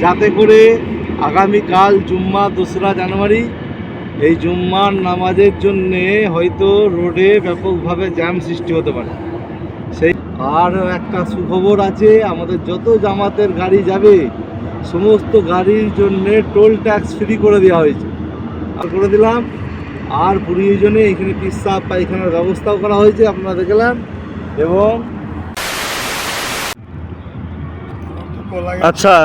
যাতে করে আগামীকাল জুম্মা 2রা জানুয়ারি এই জুম্মার নামাজের জন্যে হয়তো রোডে ব্যাপকভাবে জ্যাম সৃষ্টি হতে পারে। সেই আর একটা সুখবর আছে, আমাদের যত জামাতের গাড়ি যাবে সমস্ত গাড়ির জন্যে টোল ট্যাক্স ফ্রি করে দেওয়া হয়েছে আর করে দিলাম। আর প্রয়োজনে এখানে পেশাব পায়খানার ব্যবস্থাও করা হয়েছে, আপনারা দেখলেন। এবং আচ্ছা,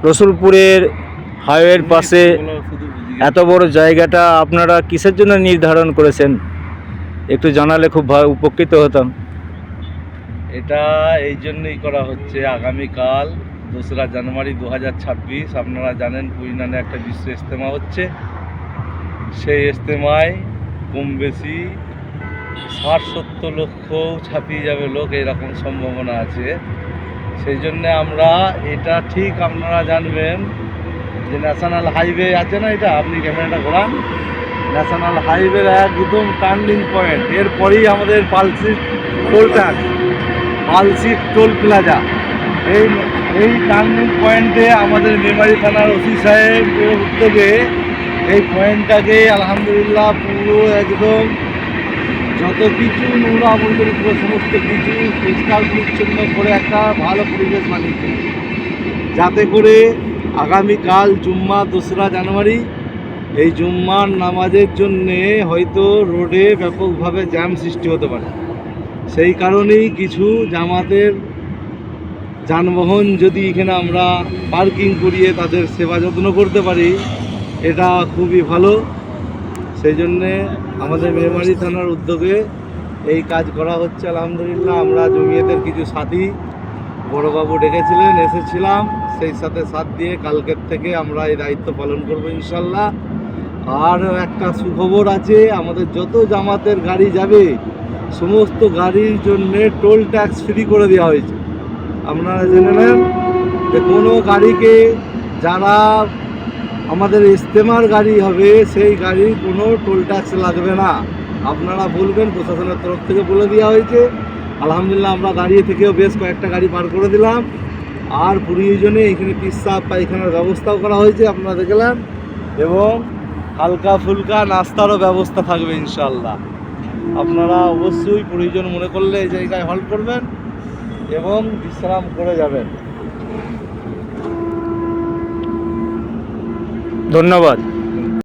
রসুলপুরের হাইওয়ের পাশে এত বড় জায়গাটা আপনারা কিসের জন্য নির্ধারণ করেছেন? একটু জানালে খুব উপকৃত হতাম। এটা এই জন্যই করা হচ্ছে, আগামীকাল 2রা জানুয়ারি 2026 আপনারা জানেন কুইনানে একটা বিশ্ব ইজতেমা হচ্ছে। সেই ইজতেমায় কম বেশি 60-70 লক্ষ ছাপিয়ে যাবে লোক, এরকম সম্ভাবনা আছে। সেই জন্য আমরা এটা ঠিক আপনারা জানবেন যে ন্যাশনাল হাইওয়ে আছে না, এটা আপনি ক্যামেরাটা ঘোরান, ন্যাশনাল হাইওয়ের একদম টার্নিং পয়েন্ট, এরপরেই আমাদের Palsit toll tax, Palsit toll plaza. এই টার্নিং পয়েন্টে আমাদের মেমারি থানার ওসি সাহেবের উদ্যোগে এই পয়েন্টটাকে আলহামদুলিল্লাহ পুরো একদম যত কিছু নোংরা আবর্জনা সমস্ত কিছু পরিষ্কার পরিচ্ছন্ন করে একটা ভালো পরিবেশ বানিয়েছে, যাতে করে আগামীকাল জুম্মা 2রা জানুয়ারি এই জুম্মার নামাজের জন্যে হয়তো রোডে ব্যাপকভাবে জ্যাম সৃষ্টি হতে পারে। সেই কারণেই কিছু জামাতের যানবাহন যদি এখানে আমরা পার্কিং করিয়ে তাদের সেবা যত্ন করতে পারি, এটা খুবই ভালো। সেই জন্যে আমাদের মেমারি থানার উদ্যোগে এই কাজ করা হচ্ছে আলহামদুলিল্লাহ। আমরা জমিয়তের কিছু সাথী বড়বাবু ডেকেছিলেন, এসেছিলাম, সেই সাথে সাথ দিয়ে কালকের থেকে আমরা এই দায়িত্ব পালন করব ইনশাল্লাহ। আর একটা সুখবর আছে, আমাদের যত জামাতের গাড়ি যাবে সমস্ত গাড়ির জন্যে টোল ট্যাক্স ফ্রি করে দেওয়া হয়েছে। আপনারা জেনে নেন যে কোনো গাড়িকে, যারা আমাদের ইজতেমার গাড়ি হবে সেই গাড়ির কোনো টোল ট্যাক্স লাগবে না। আপনারা বলবেন, প্রশাসনের তরফ থেকে বলে দেওয়া হয়েছে। আলহামদুলিল্লাহ আমরা দাঁড়িয়ে থেকেও বেশ কয়েকটা গাড়ি পার করে দিলাম। আর প্রয়োজনে এখানে পেশাব পায়খানার ব্যবস্থাও করা হয়েছে, আপনারা দেখলেন। এবং হালকা ফুলকা নাস্তারও ব্যবস্থা থাকবে ইনশাল্লাহ। আপনারা অবশ্যই প্রয়োজন মনে করলে এই জায়গায় হল্ট করবেন এবং বিশ্রাম করে যাবেন। ধন্যবাদ।